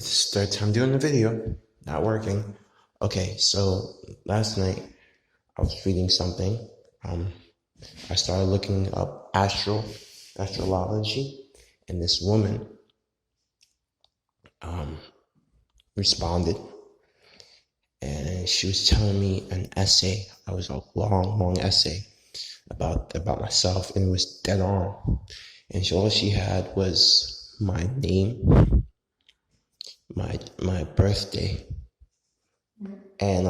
This is the third time doing the video, not working. Okay, so last night I was reading something. Um, I started looking up astrology, and this woman responded, and she was telling me an essay. It was a long essay about myself, and it was dead on. And all she had was my name, my birthday, and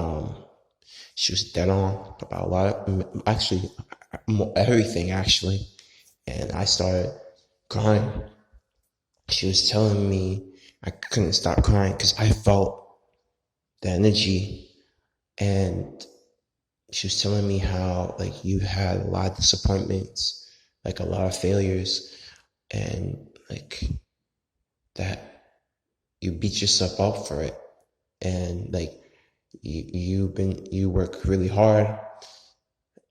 she was dead on about a lot of, actually, everything actually. And I started crying. She was telling me I couldn't stop crying because I felt the energy. And she was telling me how, like, you had a lot of disappointments, like a lot of failures, and like that you beat yourself up for it. And like you work really hard,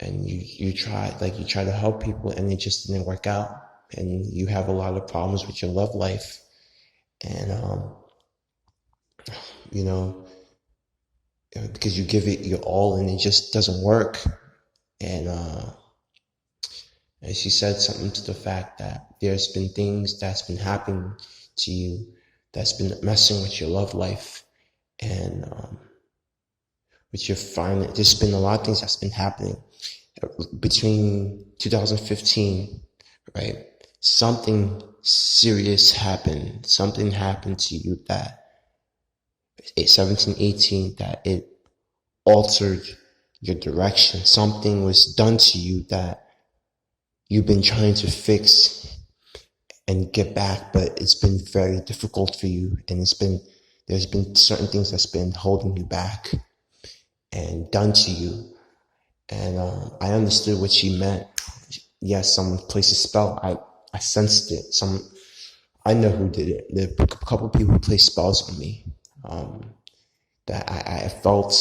and you try to help people, and it just didn't work out, and you have a lot of problems with your love life, and you know because you give it your all and it just doesn't work. And she said something to the fact that there's been things that's been happening to you that's been messing with your love life, and with your finance. There's been a lot of things that's been happening between 2015, right? Something serious happened. Something happened to you that 17, 18, that it altered your direction. Something was done to you that you've been trying to fix and get back, but it's been very difficult for you. And there's been certain things that's been holding you back and done to you. And I understood what she meant. Yes, someone placed a spell. I sensed it. I know who did it. There are a couple of people who placed spells on me. That I felt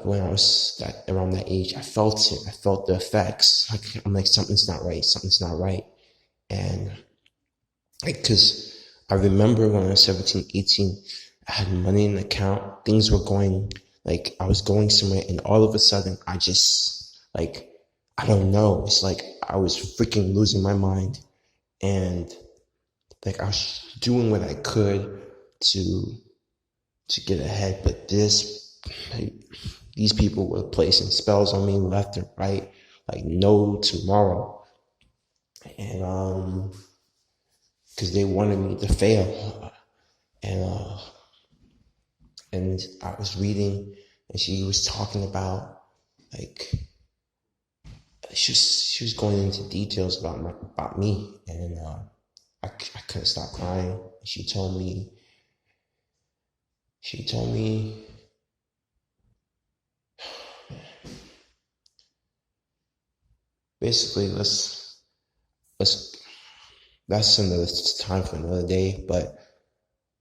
when I was around that age. I felt it. I felt the effects. I'm like, something's not right. Something's not right. And because I remember when I was 17, 18, I had money in the account. Things were going, like, I was going somewhere, and all of a sudden, I just, like, I don't know. It's like I was freaking losing my mind. And like I was doing what I could to get ahead, but these people were placing spells on me left and right, like no tomorrow, and because they wanted me to fail, and and I was reading, and she was talking about, like, she was going into details about me, and I couldn't stop crying. She told me basically, let's that's another time for another day. But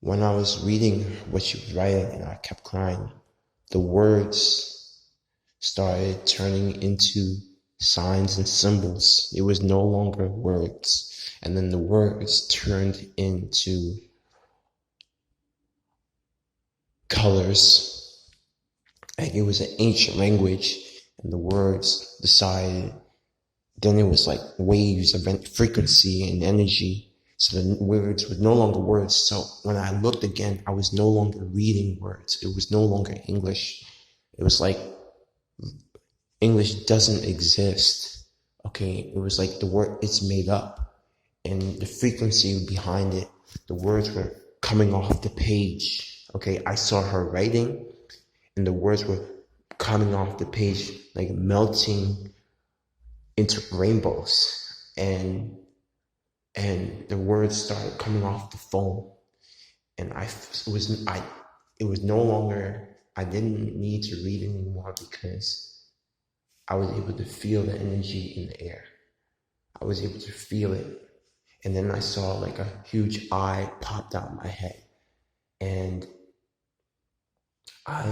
when I was reading what she was writing and I kept crying, the words started turning into signs and symbols. It was no longer words. And then the words turned into colors. Like, it was an ancient language, and the words decided. Then it was like waves of frequency and energy. So the words were no longer words. So when I looked again, I was no longer reading words. It was no longer English. It was like English doesn't exist. Okay, it was like the word, it's made up. And the frequency behind it, the words were coming off the page. Okay, I saw her writing, and the words were coming off the page, like melting into rainbows, and the words started coming off the phone, and it was no longer, I didn't need to read anymore because I was able to feel the energy in the air. I was able to feel it. And then I saw like a huge eye popped out my head, and I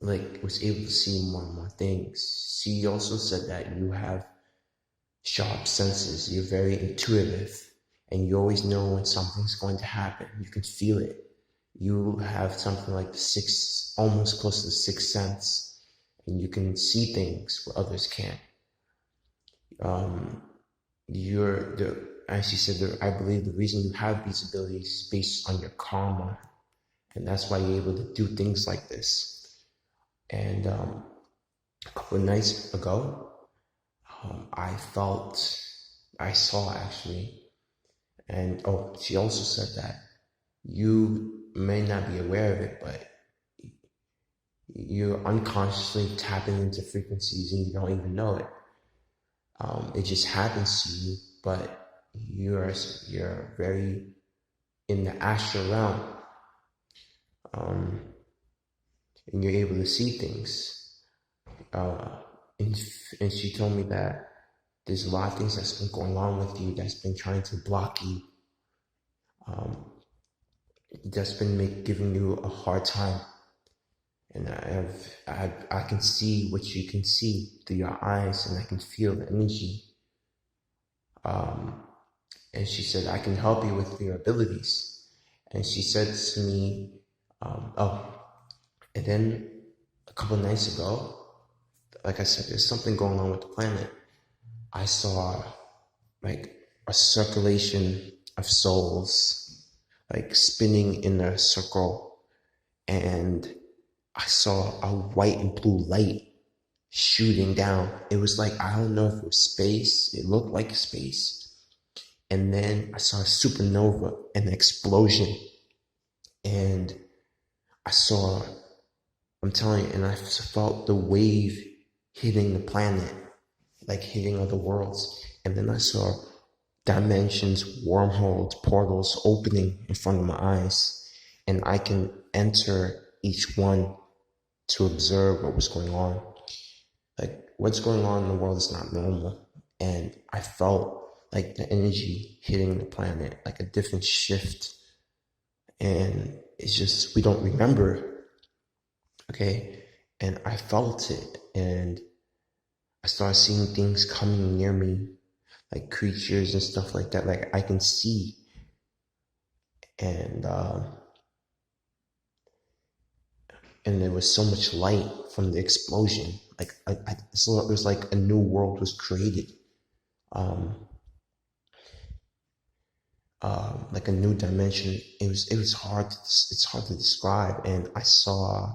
like was able to see more and more things. She also said that you have sharp senses. You're very intuitive. and you always know when something's going to happen. You can feel it. You have something like almost close to the sixth sense, and you can see things where others can't. As you said, I believe the reason you have these abilities is based on your karma, and that's why you're able to do things like this. And a couple of nights ago, I saw actually, and she also said that you may not be aware of it, but you're unconsciously tapping into frequencies and you don't even know it. It just happens to you, but you're very in the astral realm, and you're able to see things. And she told me that there's a lot of things that's been going on with you that's been trying to block you, that's been giving you a hard time. And I can see what you can see through your eyes, and I can feel the energy. And she said, I can help you with your abilities. And she said to me, and then a couple of nights ago, like I said, there's something going on with the planet. I saw like a circulation of souls, like spinning in a circle, and I saw a white and blue light shooting down. It was like, I don't know if it was space. It looked like space. And then I saw a supernova, an explosion. And I'm telling you, and I felt the wave hitting the planet, like hitting other worlds. And then I saw dimensions, wormholes, portals opening in front of my eyes. And I can enter each one to observe what was going on. Like, what's going on in the world is not normal. And I felt like the energy hitting the planet, like a different shift. And it's just, we don't remember. Okay. And I felt it. And I started seeing things coming near me, like creatures and stuff like that. Like I can see. And there was so much light from the explosion. Like so it was like a new world was created. Like a new dimension. It's hard to describe. And I saw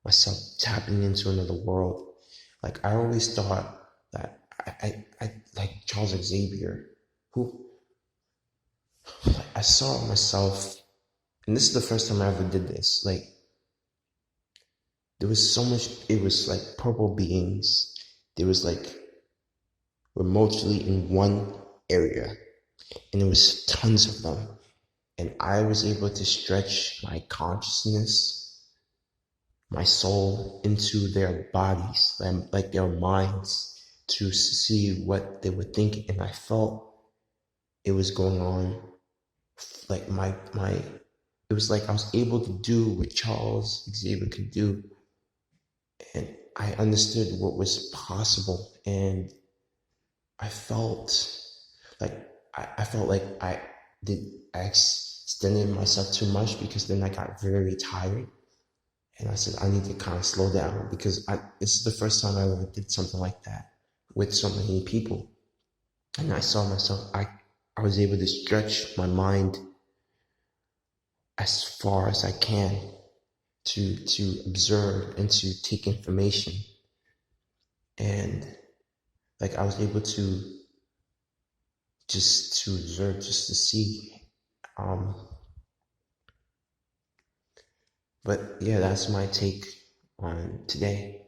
myself tapping into another world. Like I always thought that I like Charles Xavier, who I saw myself, and this is the first time I ever did this. Like there was so much. It was like purple beings. There was like we're mostly in one area, and there was tons of them. And I was able to stretch my consciousness, my soul into their bodies, like their minds, to see what they were thinking. And I felt it was going on. Like it was like I was able to do what Charles Xavier could do. And I understood what was possible. And I felt like I extended myself too much, because then I got very tired. And I said, I need to kind of slow down, because this is the first time I ever did something like that with so many people. And I saw myself, I was able to stretch my mind as far as I can to observe and to take information. And like I was able to observe, just to see. But yeah, that's my take on today.